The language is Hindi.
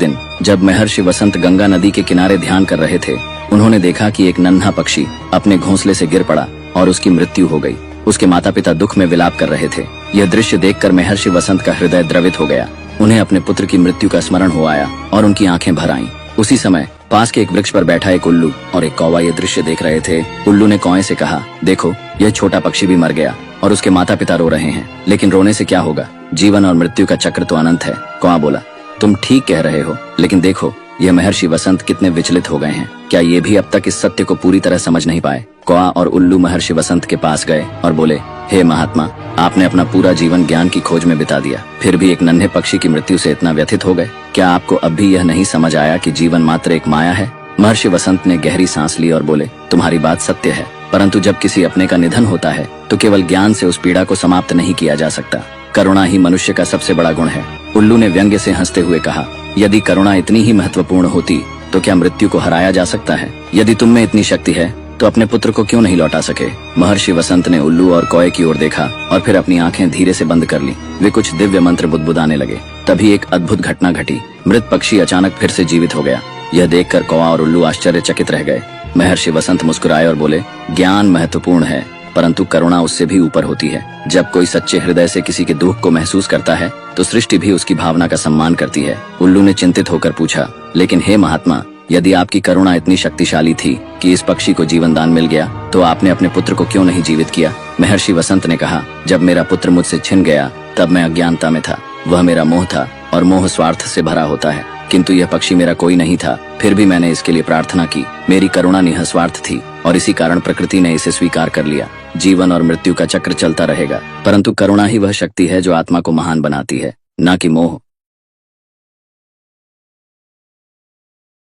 दिन जब महर्षि वसंत गंगा नदी के किनारे ध्यान कर रहे थे, उन्होंने देखा कि एक नन्हा पक्षी अपने घोंसले से गिर पड़ा और उसकी मृत्यु हो गई। उसके माता पिता दुख में विलाप कर रहे थे। यह दृश्य देखकर महर्षि वसंत का हृदय द्रवित हो गया। उन्हें अपने पुत्र की मृत्यु का स्मरण हो आया और उनकी आंखें भर आईं। उसी समय पास के एक वृक्ष पर बैठा एक उल्लू और एक कौवा यह दृश्य देख रहे थे। उल्लू ने कौवे से कहा, देखो, यह छोटा पक्षी भी मर गया और उसके माता पिता रो रहे हैं, लेकिन रोने से क्या होगा, जीवन और मृत्यु का चक्र तो अनंत है। कौवा बोला, तुम ठीक कह रहे हो, लेकिन देखो यह महर्षि वसंत कितने विचलित हो गए हैं। क्या ये भी अब तक इस सत्य को पूरी तरह समझ नहीं पाए? कौवा और उल्लू महर्षि वसंत के पास गए और बोले, हे महात्मा, आपने अपना पूरा जीवन ज्ञान की खोज में बिता दिया, फिर भी एक नन्हे पक्षी की मृत्यु से इतना व्यथित हो गए। क्या आपको अब भी यह नहीं समझ आया कि जीवन मात्र एक माया है? महर्षि वसंत ने गहरी सांस ली और बोले, तुम्हारी बात सत्य है, परंतु जब किसी अपने का निधन होता है तो केवल ज्ञान से उस पीड़ा को समाप्त नहीं किया जा सकता। करुणा ही मनुष्य का सबसे बड़ा गुण है। उल्लू ने व्यंग्य से हंसते हुए कहा, यदि करुणा इतनी ही महत्वपूर्ण होती तो क्या मृत्यु को हराया जा सकता है? यदि तुम में इतनी शक्ति है तो अपने पुत्र को क्यों नहीं लौटा सके? महर्षि वसंत ने उल्लू और कौवे की ओर देखा और फिर अपनी आंखें धीरे से बंद कर ली। वे कुछ दिव्य मंत्र बुदबुदाने लगे। तभी एक अद्भुत घटना घटी। मृत पक्षी अचानक फिर से जीवित हो गया। यह देखकर कौवा और उल्लू आश्चर्यचकित रह गए। महर्षि वसंत मुस्कुराए और बोले, ज्ञान महत्वपूर्ण है, परंतु करुणा उससे भी ऊपर होती है। जब कोई सच्चे हृदय से किसी के दुख को महसूस करता है तो सृष्टि भी उसकी भावना का सम्मान करती है। उल्लू ने चिंतित होकर पूछा, लेकिन हे महात्मा, यदि आपकी करुणा इतनी शक्तिशाली थी कि इस पक्षी को जीवन दान मिल गया, तो आपने अपने पुत्र को क्यों नहीं जीवित किया? महर्षि वसंत ने कहा, जब मेरा पुत्र मुझसे छिन गया तब मैं अज्ञानता में था। वह मेरा मोह था और मोह स्वार्थ से भरा होता है, किंतु यह पक्षी मेरा कोई नहीं था। फिर भी मैंने इसके लिए प्रार्थना की। मेरी करुणा निःस्वार्थ थी और इसी कारण प्रकृति ने इसे स्वीकार कर लिया। जीवन और मृत्यु का चक्र चलता रहेगा, परंतु करुणा ही वह शक्ति है जो आत्मा को महान बनाती है, न कि मोह।